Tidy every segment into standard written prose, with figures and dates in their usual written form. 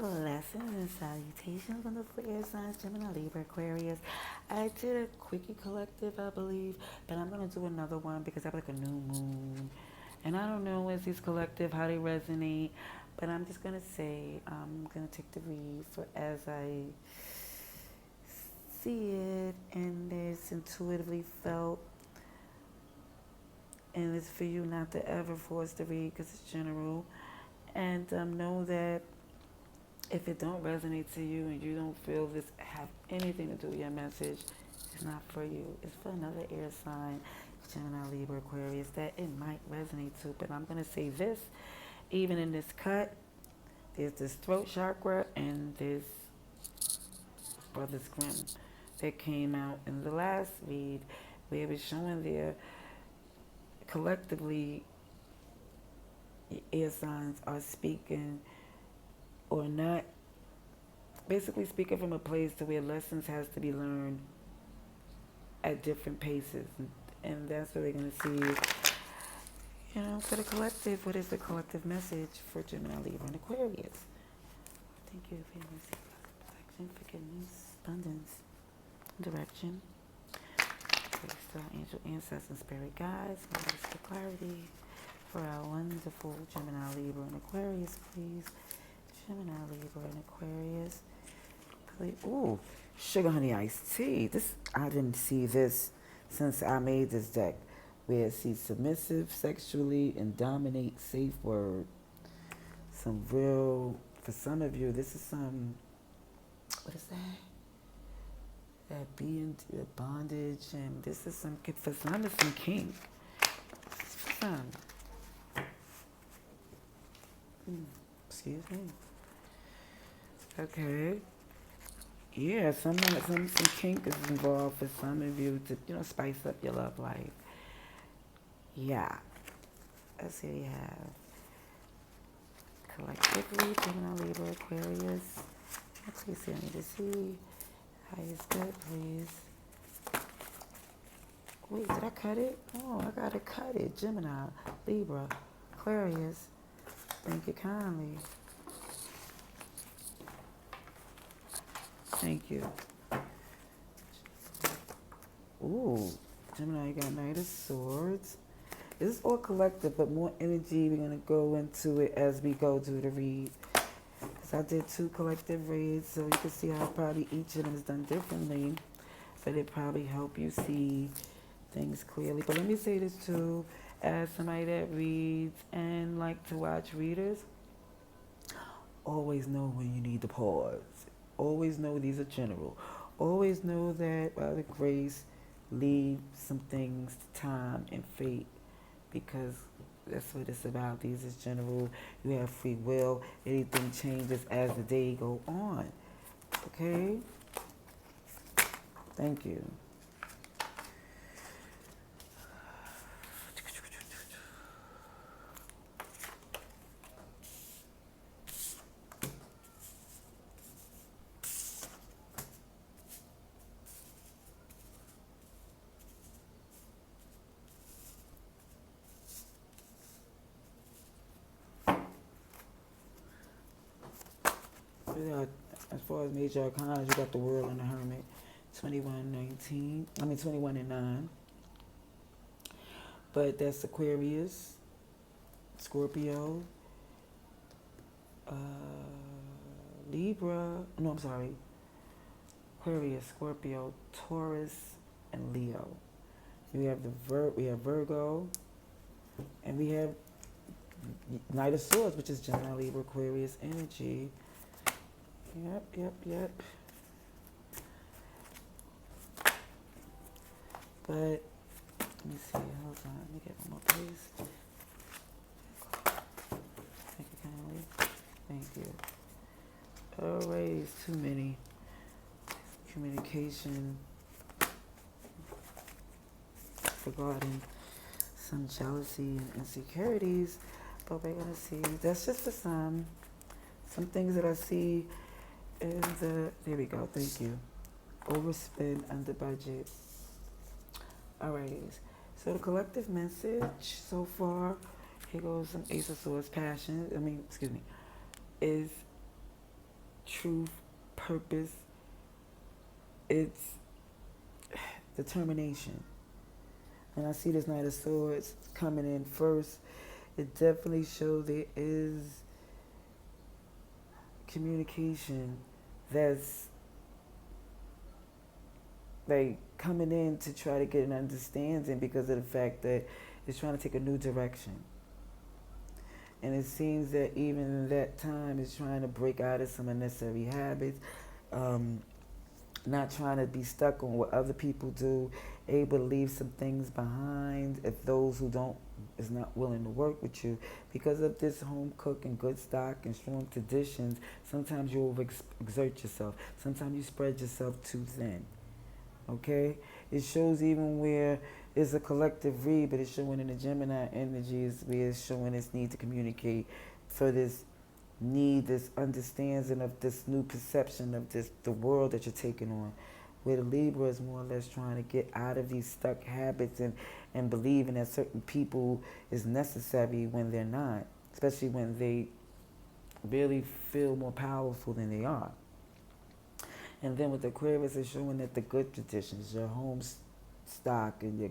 Blessings and salutations, wonderful air signs, Gemini, Libra, Aquarius. I did a quickie collective, I believe, but I'm going to do another one because I have like a new moon. And I don't know as these collective, how they resonate, but I'm just going to say I'm going to take the read for as I see it and it's intuitively felt. And it's for you not to ever force the read because it's general. And know that if it don't resonate to you and you don't feel this have anything to do with your message, it's not for you. It's for another air sign, Gemini, Libra, Aquarius, that it might resonate to. But I'm going to say this, even in this cut, there's this throat chakra and this Brothers Grimm that came out in the last read where it was showing there collectively air signs are speaking or not, basically speaking from a place to where lessons has to be learned at different paces, and that's what we're going to see. For the collective, what is the collective message for Gemini, Libra, and Aquarius? Thank you for your mercy, protection, forgiveness, abundance, direction. Praise to our angel ancestors, spirit guides, for clarity for our wonderful Gemini, Libra, and Aquarius, please. Gemini, Libra, and Aquarius. Ooh, sugar honey iced tea. I didn't see this since I made this deck. Where it sees submissive, sexually, and dominate, safe word. Some real, for some of you, this is some, what is that? That being bondage, and this is some, for some, it's some kink. For some. Excuse me. Okay. Yeah, some kink is involved for some of you to, spice up your love life. Yeah. Let's see what we have. Collectively, Gemini, Libra, Aquarius. Please see, I need to see. Highest good, please. Wait, did I cut it? Oh, I gotta cut it. Gemini, Libra, Aquarius. Thank you kindly. Thank you. Ooh, Gemini, you got Knight of Swords. This is all collective, but more energy. We're going to go into it as we go through the read. Because I did 2 collective reads, so you can see how probably each of them is done differently. But it probably help you see things clearly. But let me say this too, as somebody that reads and like to watch readers, always know when you need to pause. Always know these are general. Always know that by the grace, leave some things to time and fate, because that's what it's about. These is general. You have free will. Anything changes as the day go on. Okay? Thank you. As far as major arcana, you got the World and the Hermit, 21 and 9. But that's Aquarius, Scorpio, Libra. No, I'm sorry. Aquarius, Scorpio, Taurus, and Leo. We have we have Virgo, and we have Knight of Swords, which is Gemini, Libra, Aquarius energy. Yep. But let me see. Hold on. Let me get one more, please. Thank you kindly. Thank you. Alright, it's too many. Communication regarding some jealousy and insecurities, but we're gonna see. That's just for some things that I see. There we go, thank you. Overspend under budget. Alright, so the collective message so far, here goes some Ace of Swords, passion, is truth, purpose. It's determination. And I see this Knight of Swords coming in first. It definitely shows there is communication that's like coming in to try to get an understanding because of the fact that it's trying to take a new direction. And it seems that even in that time, it's trying to break out of some unnecessary habits, not trying to be stuck on what other people do, able to leave some things behind if those who don't is not willing to work with you. Because of this home cook and good stock and strong traditions, sometimes you overexert yourself. Sometimes you spread yourself too thin. Okay? It shows even where it's a collective read, but it's showing in the Gemini energies where it's showing this need to communicate for this need, this understanding of this new perception of this the world that you're taking on. Where the Libra is more or less trying to get out of these stuck habits and believing that certain people is necessary when they're not, especially when they really feel more powerful than they are. And then with the Aquarius, it's showing that the good traditions, your home stock and your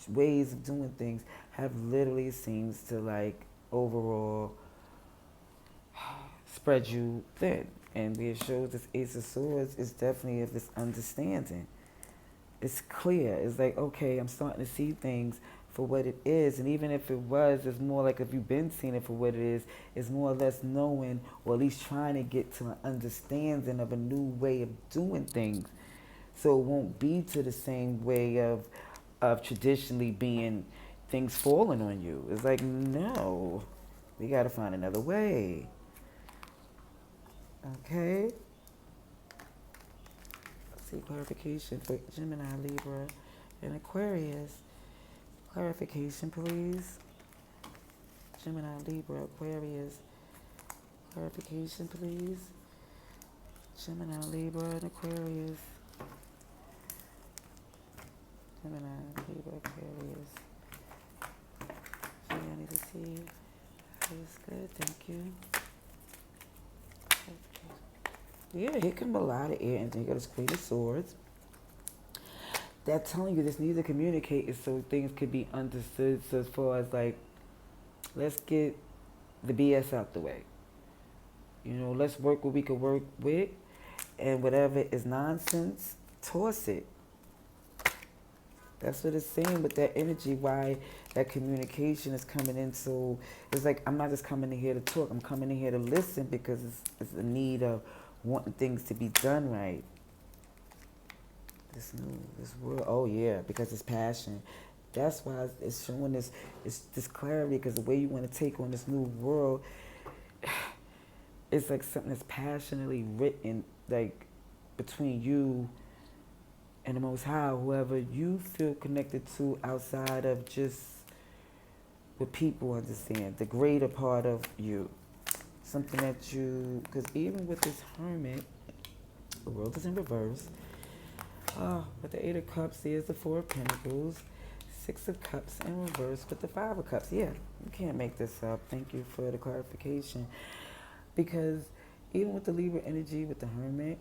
ways of doing things have literally seems to like overall spread you thin. And where it shows this Ace of Swords is definitely of this understanding. It's clear. It's like, okay, I'm starting to see things for what it is. And even if it was, it's more like if you've been seeing it for what it is, it's more or less knowing or at least trying to get to an understanding of a new way of doing things. So it won't be to the same way of traditionally being things falling on you. It's like, no, we got to find another way. Okay? Let's see, clarification for Gemini, Libra, and Aquarius. Clarification, please. Gemini, Libra, Aquarius. Clarification, please. Gemini, Libra, and Aquarius. Gemini, Libra, Aquarius. Gee, I need to see. That's good, thank you. Yeah, here come a lot of air, and then you got this Queen of Swords. That's telling you this needs to communicate is so things could be understood. So as far as like, let's get the BS out the way. You know, let's work what we can work with, and whatever is nonsense, toss it. That's what it's saying with that energy, why that communication is coming in. So it's like, I'm not just coming in here to talk, I'm coming in here to listen because it's a need of wanting things to be done right. This world, oh yeah, because it's passion. That's why it's showing this clarity, because the way you want to take on this new world, it's like something that's passionately written, like between you and the Most High, whoever you feel connected to outside of just what people understand, the greater part of you. Something that you, because even with this Hermit, the world is in reverse. With the Eight of Cups, there's the Four of Pentacles, Six of Cups in reverse with the Five of Cups. Yeah, you can't make this up. Thank you for the clarification. Because even with the Libra energy, with the Hermit,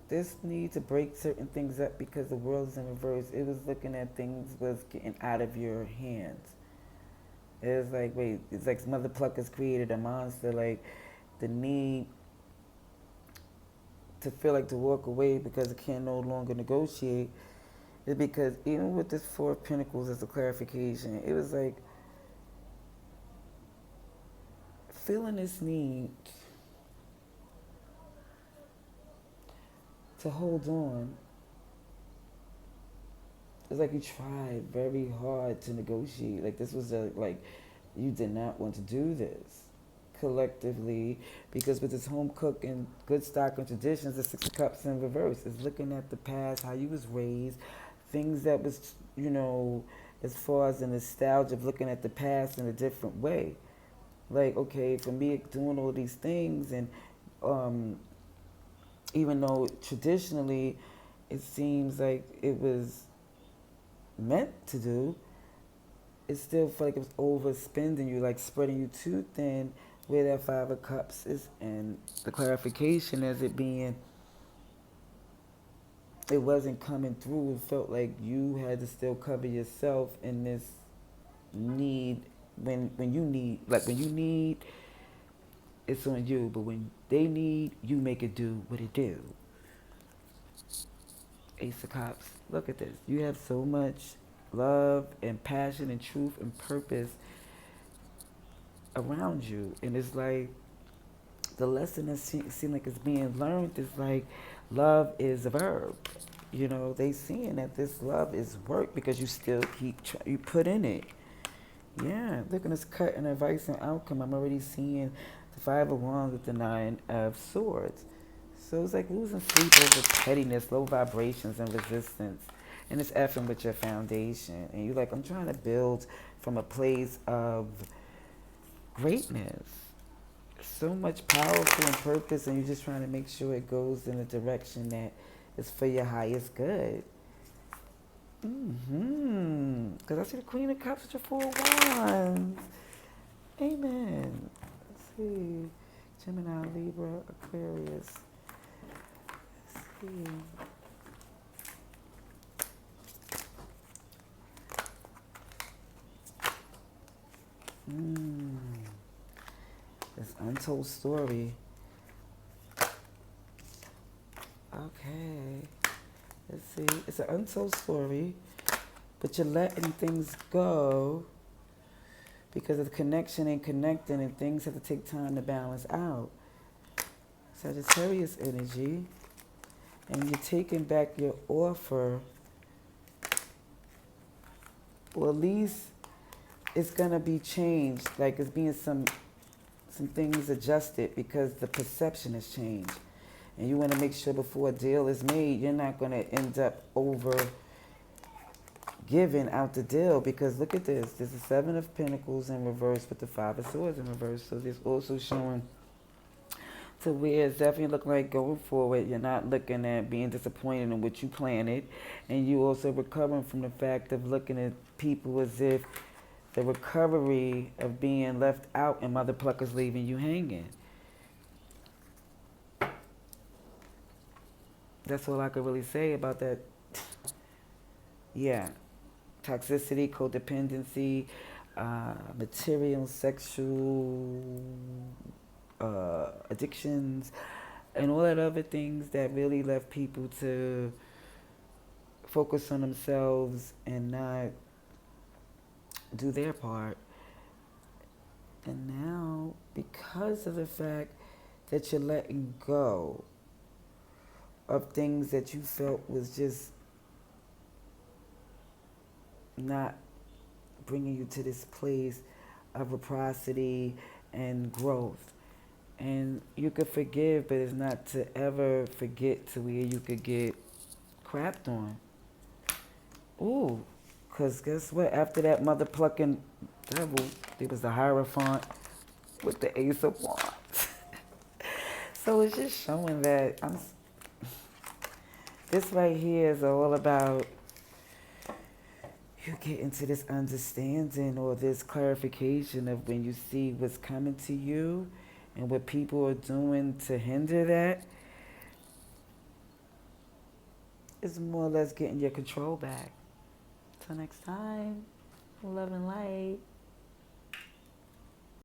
this need to break certain things up because the world is in reverse. It was looking at things was getting out of your hands. It was like, wait, it's like Mother Pluckers created a monster, like the need to feel like to walk away because it can no longer negotiate is because even with this Four of Pentacles as a clarification, it was like feeling this need to hold on. It's like you tried very hard to negotiate. Like this was like you did not want to do this collectively, because with this home cook and good stock and traditions, the Six of Cups in reverse is looking at the past, how you was raised, things that was, you know, as far as the nostalgia of looking at the past in a different way. Like, okay, for me doing all these things, and even though traditionally it seems like it was meant to do, it still felt like it was overspending you, like spreading you too thin where that Five of Cups is, and the clarification as it being, it wasn't coming through. It felt like you had to still cover yourself in this need. When you need, like when you need, it's on you. But when they need, you make it do what it do. Ace of Cups. Look at this. You have so much love and passion and truth and purpose around you, and it's like the lesson that seems like it's being learned is like love is a verb. You know, they seeing that this love is work because you still keep you put in it. Yeah, look at this cut and advice and outcome. I'm already seeing the Five of Wands with the Nine of Swords. So it's like losing sleep over pettiness, low vibrations, and resistance. And it's effing with your foundation. And you're like, I'm trying to build from a place of greatness. So much powerful and purpose, and you're just trying to make sure it goes in a direction that is for your highest good. Because I see the Queen of Cups with your Four of Wands. Amen. Let's see. Gemini, Libra, Aquarius. Let's see. This untold story. Okay. Let's see. It's an untold story, but you're letting things go because of the connection and connecting, and things have to take time to balance out. Sagittarius energy, and you're taking back your offer, or at least it's gonna be changed. Like it's being some things adjusted because the perception has changed. And you want to make sure before a deal is made, you're not going to end up over giving out the deal. Because look at this. There's the Seven of Pentacles in reverse with the Five of Swords in reverse. So there's also showing to where it's definitely looking like going forward, you're not looking at being disappointed in what you planted. And you also recovering from the fact of looking at people as if the recovery of being left out and mother pluckers leaving you hanging. That's all I could really say about that. Yeah. Toxicity, codependency, material, sexual addictions, and all that other things that really left people to focus on themselves and not do their part. And now, because of the fact that you're letting go of things that you felt was just not bringing you to this place of reciprocity and growth. And you could forgive, but it's not to ever forget to where you could get crapped on. Ooh, because guess what? After that mother plucking devil, there was the Hierophant with the Ace of Wands. So it's just showing that this right here is all about you get into this understanding or this clarification of when you see what's coming to you and what people are doing to hinder that. It's more or less getting your control back. Till next time, love and light.